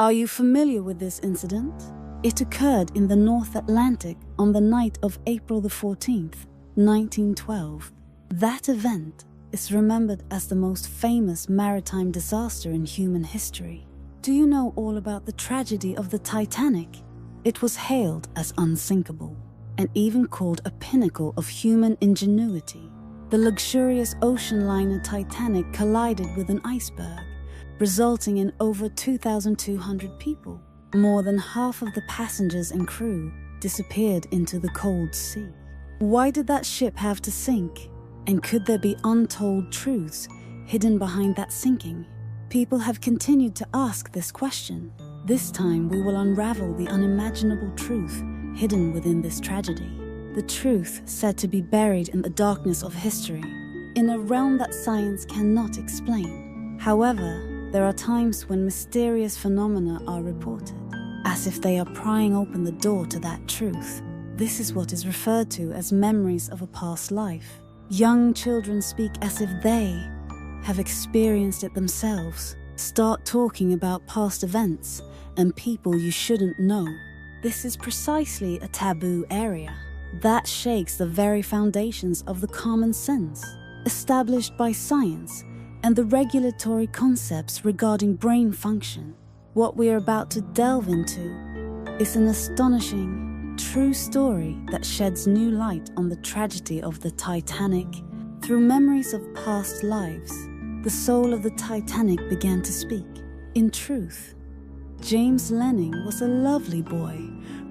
Are you familiar with this incident? It occurred in the North Atlantic on the night of April the 14th, 1912. That event is remembered as the most famous maritime disaster in human history. Do you know all about the tragedy of the Titanic? It was hailed as unsinkable, and even called a pinnacle of human ingenuity. The luxurious ocean liner Titanic collided with an iceberg, resulting in over 2,200 people. More than half of the passengers and crew disappeared into the cold sea. Why did that ship have to sink? And could there be untold truths hidden behind that sinking? People have continued to ask this question. This time we will unravel the unimaginable truth hidden within this tragedy. The truth said to be buried in the darkness of history, in a realm that science cannot explain. However, there are times when mysterious phenomena are reported, as if they are prying open the door to that truth. This is what is referred to as memories of a past life. Young children speak as if they have experienced it themselves. Start talking about past events and people you shouldn't know. This is precisely a taboo area that shakes the very foundations of the common sense established by science and the regulatory concepts regarding brain function. What we are about to delve into is an astonishing, true story that sheds new light on the tragedy of the Titanic. Through memories of past lives, the soul of the Titanic began to speak. In truth, James Lenning was a lovely boy,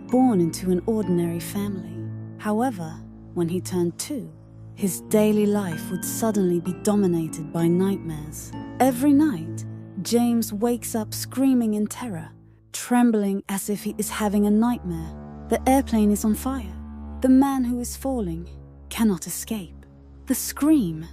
born into an ordinary family. However, when he turned 2, his daily life would suddenly be dominated by nightmares. Every night, James wakes up screaming in terror, trembling as if he is having a nightmare. The airplane is on fire. The man who is falling cannot escape. The scream,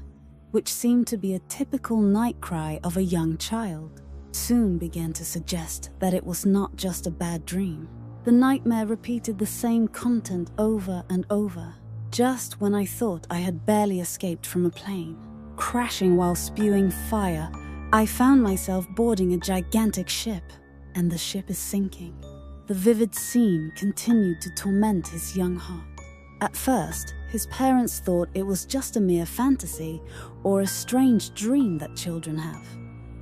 which seemed to be a typical night cry of a young child, soon began to suggest that it was not just a bad dream. The nightmare repeated the same content over and over. Just when I thought I had barely escaped from a plane, crashing while spewing fire, I found myself boarding a gigantic ship, and the ship is sinking. The vivid scene continued to torment his young heart. At first, his parents thought it was just a mere fantasy or a strange dream that children have.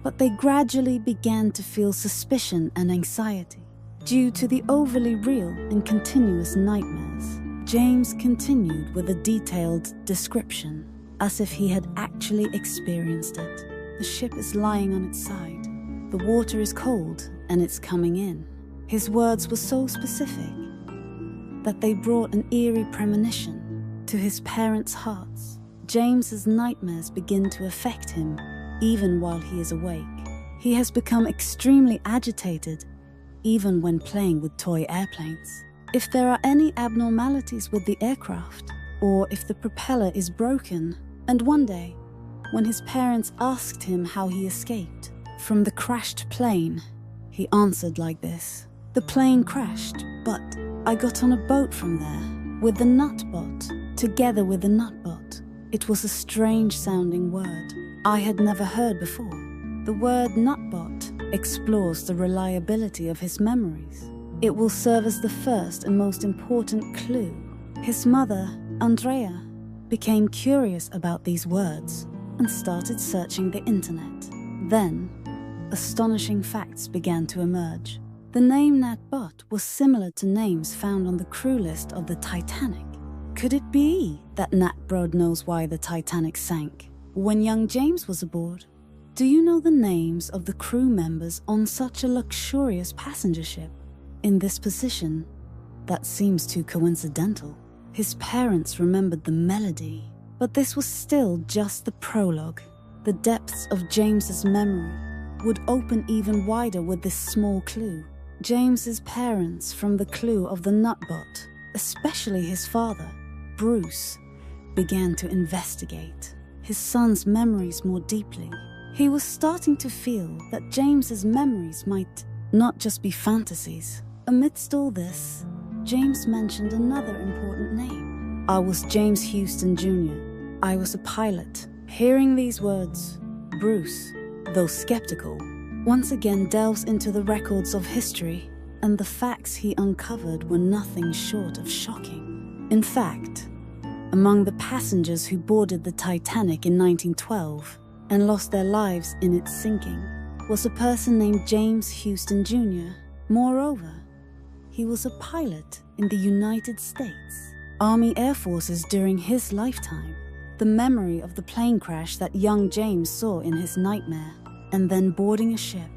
But they gradually began to feel suspicion and anxiety due to the overly real and continuous nightmares. James continued with a detailed description, as if he had actually experienced it. The ship is lying on its side. The water is cold and it's coming in. His words were so specific that they brought an eerie premonition to his parents' hearts. James's nightmares begin to affect him even while he is awake. He has become extremely agitated even when playing with toy airplanes. If there are any abnormalities with the aircraft, or if the propeller is broken, and one day, when his parents asked him how he escaped from the crashed plane, he answered like this: "The plane crashed, but I got on a boat from there with the nutbot, together with the nutbot." It was a strange sounding word I had never heard before. The word nutbot explores the reliability of his memories. It will serve as the first and most important clue. His mother, Andrea, became curious about these words and started searching the internet. Then, astonishing facts began to emerge. The name Natbot was similar to names found on the crew list of the Titanic. Could it be that Nat Brod knows why the Titanic sank when young James was aboard? Do you know the names of the crew members on such a luxurious passenger ship? In this position, that seems too coincidental. His parents remembered the melody, but this was still just the prologue. The depths of James's memory would open even wider with this small clue. James's parents, from the clue of the nutbot, especially his father, Bruce, began to investigate his son's memories more deeply. He was starting to feel that James's memories might not just be fantasies. Amidst all this, James mentioned another important name. "I was James Houston Jr. I was a pilot." Hearing these words, Bruce, though skeptical, once again delves into the records of history, and the facts he uncovered were nothing short of shocking. In fact, among the passengers who boarded the Titanic in 1912 and lost their lives in its sinking was a person named James Houston Jr. Moreover, he was a pilot in the United States Army Air Forces during his lifetime. The memory of the plane crash that young James saw in his nightmare, and then boarding a ship,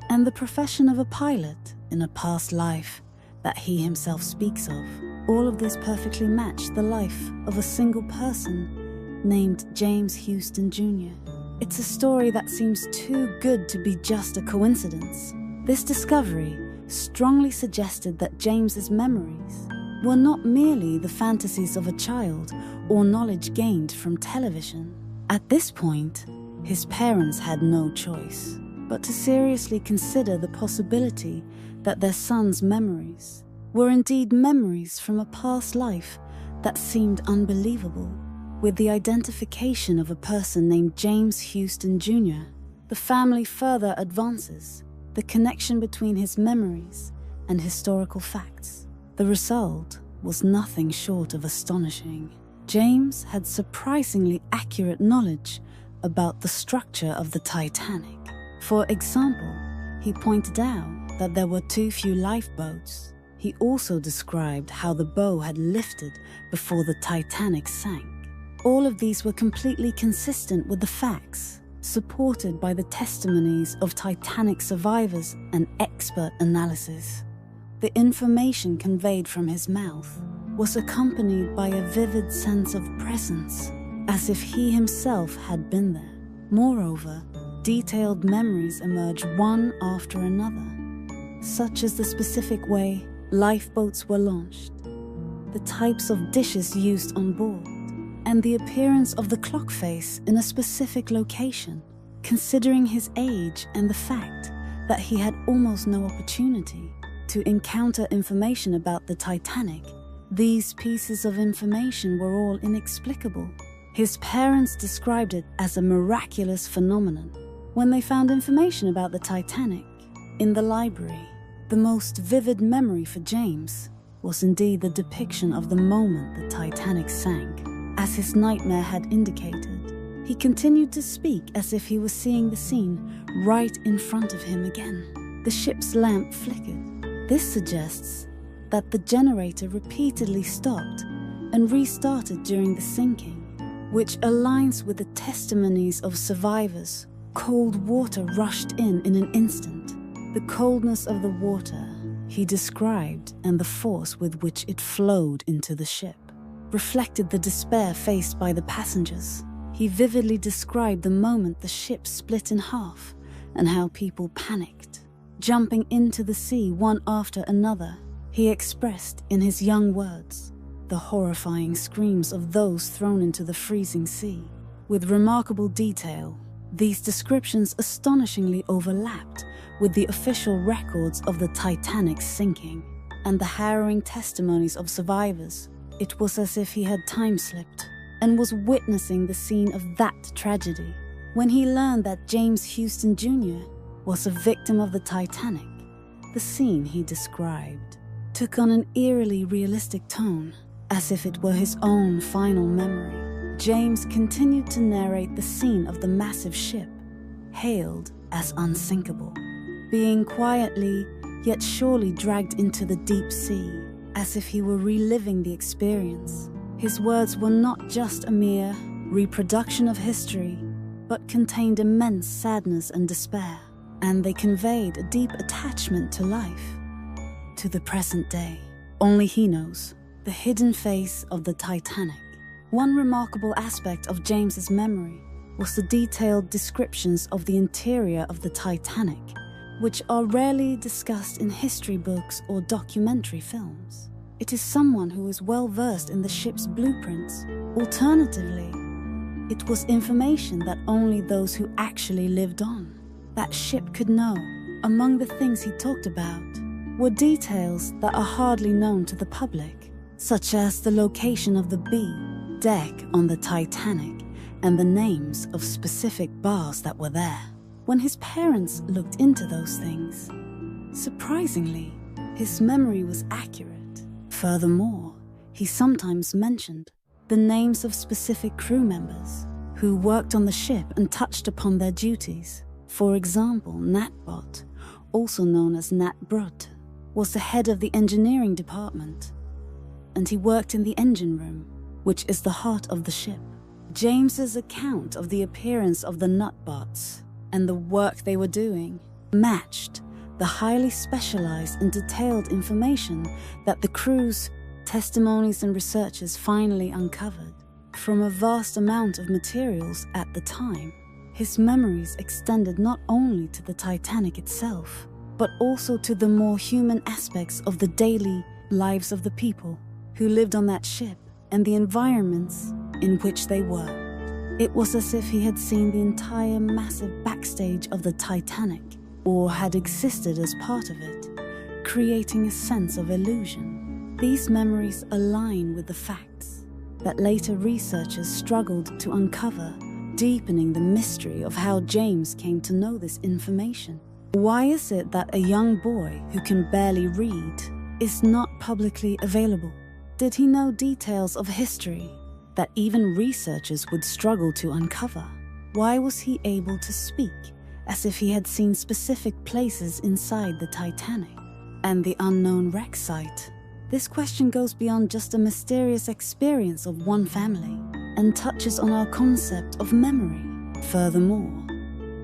and the profession of a pilot in a past life that he himself speaks of, all of this perfectly matched the life of a single person named James Houston Jr. It's a story that seems too good to be just a coincidence. This discovery strongly suggested that James's memories were not merely the fantasies of a child or knowledge gained from television. At this point, his parents had no choice but to seriously consider the possibility that their son's memories were indeed memories from a past life that seemed unbelievable. With the identification of a person named James Houston Jr., the family further advances the connection between his memories and historical facts. The result was nothing short of astonishing. James had surprisingly accurate knowledge about the structure of the Titanic. For example, he pointed out that there were too few lifeboats. He also described how the bow had lifted before the Titanic sank. All of these were completely consistent with the facts, supported by the testimonies of Titanic survivors and expert analysis. The information conveyed from his mouth was accompanied by a vivid sense of presence, as if he himself had been there. Moreover, detailed memories emerged one after another, such as the specific way lifeboats were launched, the types of dishes used on board, and the appearance of the clock face in a specific location. Considering his age and the fact that he had almost no opportunity to encounter information about the Titanic, these pieces of information were all inexplicable. His parents described it as a miraculous phenomenon. When they found information about the Titanic in the library, the most vivid memory for James was indeed the depiction of the moment the Titanic sank. As his nightmare had indicated, he continued to speak as if he was seeing the scene right in front of him again. The ship's lamp flickered. This suggests that the generator repeatedly stopped and restarted during the sinking, which aligns with the testimonies of survivors. Cold water rushed in an instant. The coldness of the water he described and the force with which it flowed into the ship reflected the despair faced by the passengers. He vividly described the moment the ship split in half and how people panicked, jumping into the sea one after another. He expressed in his young words the horrifying screams of those thrown into the freezing sea. With remarkable detail, these descriptions astonishingly overlapped with the official records of the Titanic's sinking and the harrowing testimonies of survivors. It was as if he had time-slipped and was witnessing the scene of that tragedy. When he learned that James Houston Jr. was a victim of the Titanic, the scene he described took on an eerily realistic tone, as if it were his own final memory. James continued to narrate the scene of the massive ship, hailed as unsinkable, being quietly yet surely dragged into the deep sea, as if he were reliving the experience. His words were not just a mere reproduction of history, but contained immense sadness and despair, and they conveyed a deep attachment to life, to the present day. Only he knows the hidden face of the Titanic. One remarkable aspect of James's memory was the detailed descriptions of the interior of the Titanic, which are rarely discussed in history books or documentary films. It is someone who is well versed in the ship's blueprints. Alternatively, it was information that only those who actually lived on that ship could know. Among the things he talked about were details that are hardly known to the public, such as the location of the B deck on the Titanic and the names of specific bars that were there. when his parents looked into those things, surprisingly, his memory was accurate. Furthermore, he sometimes mentioned the names of specific crew members who worked on the ship and touched upon their duties. For example, Natbot, also known as Nat Brut, was the head of the engineering department, and he worked in the engine room, which is the heart of the ship. James's account of the appearance of the Nutbots and the work they were doing matched the highly specialized and detailed information that the crew's testimonies and researchers finally uncovered from a vast amount of materials at the time. His memories extended not only to the Titanic itself, but also to the more human aspects of the daily lives of the people who lived on that ship and the environments in which they were. It was as if he had seen the entire massive backstage of the Titanic, or had existed as part of it, creating a sense of illusion. These memories align with the facts that later researchers struggled to uncover, deepening the mystery of how James came to know this information. Why is it that a young boy who can barely read is not publicly available? Did he know details of history that even researchers would struggle to uncover? Why was he able to speak as if he had seen specific places inside the Titanic and the unknown wreck site? This question goes beyond just a mysterious experience of one family and touches on our concept of memory. Furthermore,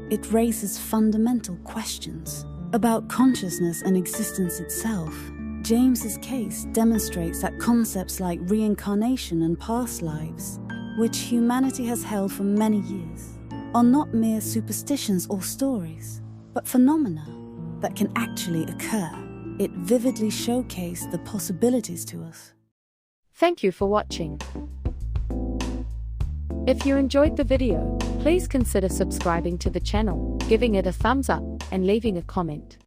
it raises fundamental questions about consciousness and existence itself. James's case demonstrates that concepts like reincarnation and past lives, which humanity has held for many years, are not mere superstitions or stories, but phenomena that can actually occur. It vividly showcased the possibilities to us. Thank you for watching. If you enjoyed the video, please consider subscribing to the channel, giving it a thumbs up, and leaving a comment.